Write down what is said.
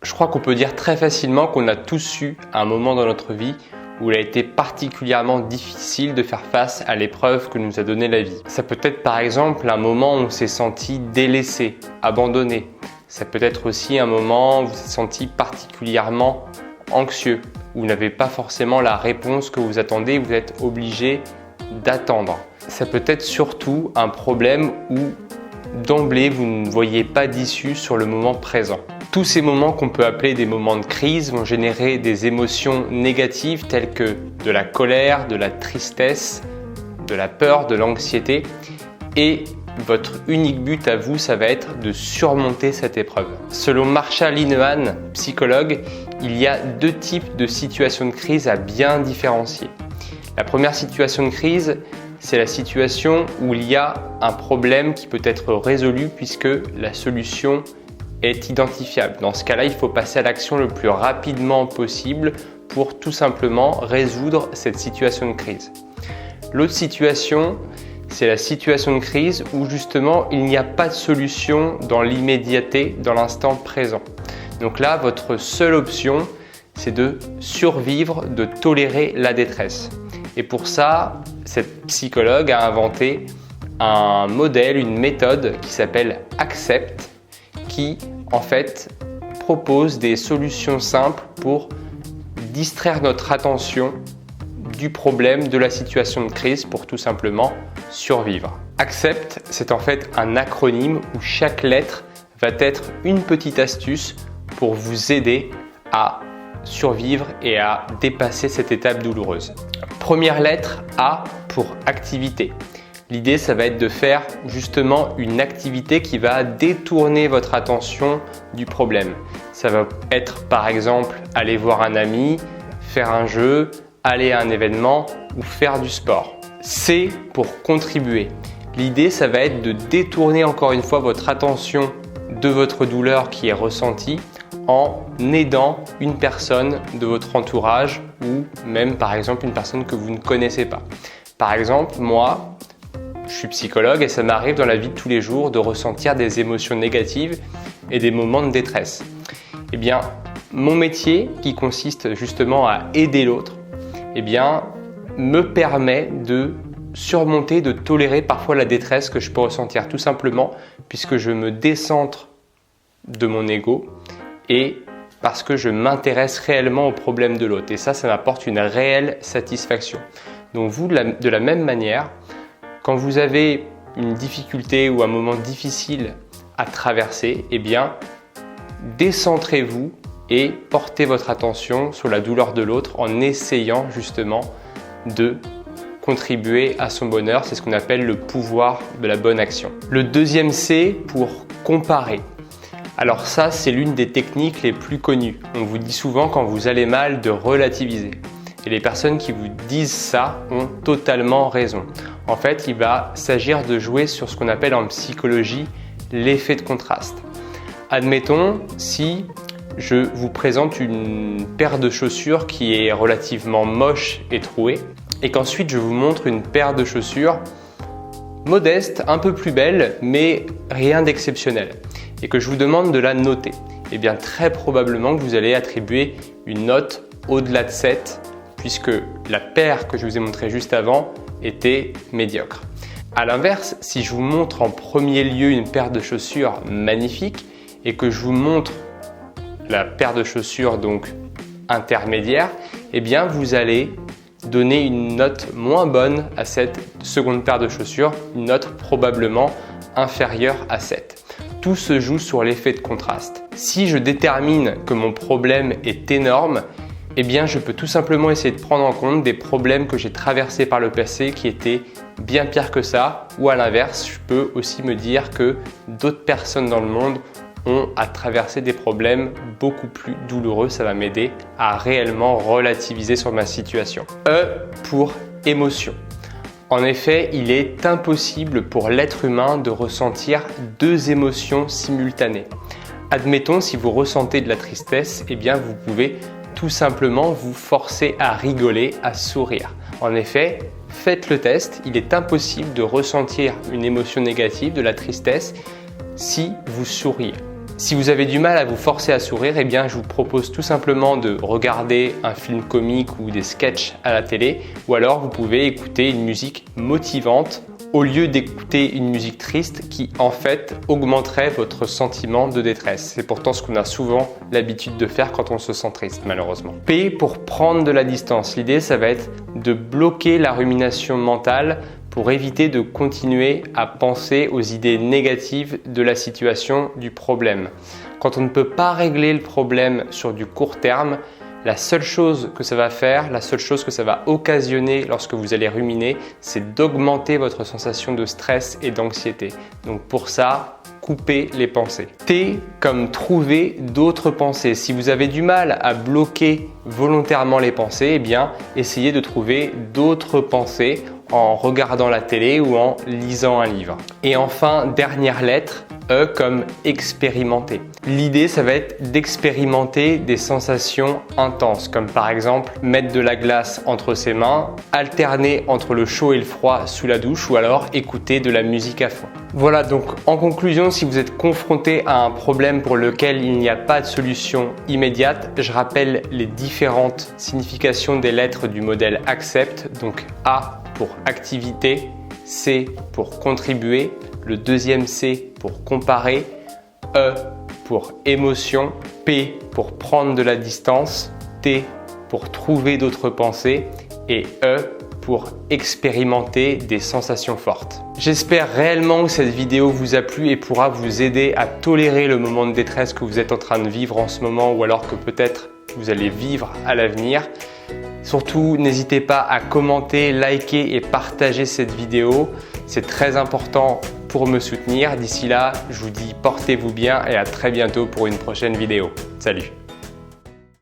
Je crois qu'on peut dire très facilement qu'on a tous eu un moment dans notre vie où il a été particulièrement difficile de faire face à l'épreuve que nous a donnée la vie. Ça peut être par exemple un moment où on s'est senti délaissé, abandonné. Ça peut être aussi un moment où vous vous êtes senti particulièrement anxieux, où vous n'avez pas forcément la réponse que vous attendez, vous êtes obligé d'attendre. Ça peut être surtout un problème où d'emblée vous ne voyez pas d'issue sur le moment présent. Tous ces moments qu'on peut appeler des moments de crise vont générer des émotions négatives telles que de la colère, de la tristesse, de la peur, de l'anxiété. Et votre unique but à vous, ça va être de surmonter cette épreuve. Selon Marsha Linehan, psychologue, il y a deux types de situations de crise à bien différencier. La première situation de crise, c'est la situation où il y a un problème qui peut être résolu puisque la solution est identifiable. Dans ce cas-là, il faut passer à l'action le plus rapidement possible pour tout simplement résoudre cette situation de crise. L'autre situation, c'est la situation de crise où justement il n'y a pas de solution dans l'immédiateté, dans l'instant présent. Donc là, votre seule option, c'est de survivre, de tolérer la détresse. Et pour ça, cette psychologue a inventé un modèle, une méthode qui s'appelle Accept, qui en fait propose des solutions simples pour distraire notre attention du problème, de la situation de crise pour tout simplement survivre. Accept, c'est en fait un acronyme où chaque lettre va être une petite astuce pour vous aider à survivre et à dépasser cette étape douloureuse. Première lettre, A pour activité. L'idée, ça va être de faire justement une activité qui va détourner votre attention du problème. Ça va être par exemple aller voir un ami, faire un jeu, aller à un événement ou faire du sport. C pour contribuer. L'idée, ça va être de détourner encore une fois votre attention de votre douleur qui est ressentie en aidant une personne de votre entourage ou même par exemple une personne que vous ne connaissez pas. Par exemple, moi, je suis psychologue et ça m'arrive dans la vie de tous les jours de ressentir des émotions négatives et des moments de détresse. Eh bien, mon métier qui consiste justement à aider l'autre, eh bien, me permet de surmonter, de tolérer parfois la détresse que je peux ressentir tout simplement puisque je me décentre de mon ego et parce que je m'intéresse réellement au problème de l'autre. Et ça m'apporte une réelle satisfaction. Donc vous, de la même manière, quand vous avez une difficulté ou un moment difficile à traverser, eh bien, décentrez-vous et portez votre attention sur la douleur de l'autre en essayant justement de contribuer à son bonheur. C'est ce qu'on appelle le pouvoir de la bonne action. Le deuxième C pour comparer. Alors ça, c'est l'une des techniques les plus connues. On vous dit souvent quand vous allez mal de relativiser. Et les personnes qui vous disent ça ont totalement raison. En fait, il va s'agir de jouer sur ce qu'on appelle en psychologie l'effet de contraste. Admettons, si je vous présente une paire de chaussures qui est relativement moche et trouée et qu'ensuite je vous montre une paire de chaussures modeste, un peu plus belle, mais rien d'exceptionnel et que je vous demande de la noter, eh bien très probablement que vous allez attribuer une note au-delà de 7 puisque la paire que je vous ai montrée juste avant était médiocre. A l'inverse, si je vous montre en premier lieu une paire de chaussures magnifique et que je vous montre la paire de chaussures donc intermédiaire, eh bien vous allez donner une note moins bonne à cette seconde paire de chaussures, une note probablement inférieure à 7. Tout se joue sur l'effet de contraste. Si je détermine que mon problème est énorme, eh bien je peux tout simplement essayer de prendre en compte des problèmes que j'ai traversés par le passé qui étaient bien pires que ça, ou à l'inverse, je peux aussi me dire que d'autres personnes dans le monde ont à traverser des problèmes beaucoup plus douloureux. Ça va m'aider à réellement relativiser sur ma situation. E pour émotion. En effet, il est impossible pour l'être humain de ressentir deux émotions simultanées. Admettons, si vous ressentez de la tristesse, eh bien vous pouvez tout simplement vous forcer à rigoler, à sourire. En effet, faites le test, il est impossible de ressentir une émotion négative, de la tristesse, si vous souriez. Si vous avez du mal à vous forcer à sourire, eh bien je vous propose tout simplement de regarder un film comique ou des sketchs à la télé, ou alors vous pouvez écouter une musique motivante au lieu d'écouter une musique triste qui en fait augmenterait votre sentiment de détresse. C'est pourtant ce qu'on a souvent l'habitude de faire quand on se sent triste malheureusement. P pour prendre de la distance. L'idée ça va être de bloquer la rumination mentale pour éviter de continuer à penser aux idées négatives de la situation, du problème. Quand on ne peut pas régler le problème sur du court terme, la seule chose que ça va faire, la seule chose que ça va occasionner lorsque vous allez ruminer, c'est d'augmenter votre sensation de stress et d'anxiété. Donc pour ça, coupez les pensées. T comme trouver d'autres pensées. Si vous avez du mal à bloquer volontairement les pensées, eh bien essayez de trouver d'autres pensées en regardant la télé ou en lisant un livre. Et enfin, dernière lettre, E comme expérimenter. L'idée, ça va être d'expérimenter des sensations intenses, comme par exemple mettre de la glace entre ses mains, alterner entre le chaud et le froid sous la douche ou alors écouter de la musique à fond. Voilà, donc en conclusion, si vous êtes confronté à un problème pour lequel il n'y a pas de solution immédiate, je rappelle les différentes significations des lettres du modèle ACCEPT. Donc A pour activité, C pour contribuer, le deuxième C pour comparer, E pour émotion, P pour prendre de la distance, T pour trouver d'autres pensées et E pour expérimenter des sensations fortes. J'espère réellement que cette vidéo vous a plu et pourra vous aider à tolérer le moment de détresse que vous êtes en train de vivre en ce moment ou alors que peut-être vous allez vivre à l'avenir. Surtout, n'hésitez pas à commenter, liker et partager cette vidéo. C'est très important pour me soutenir. D'ici là, je vous dis portez-vous bien et à très bientôt pour une prochaine vidéo. Salut!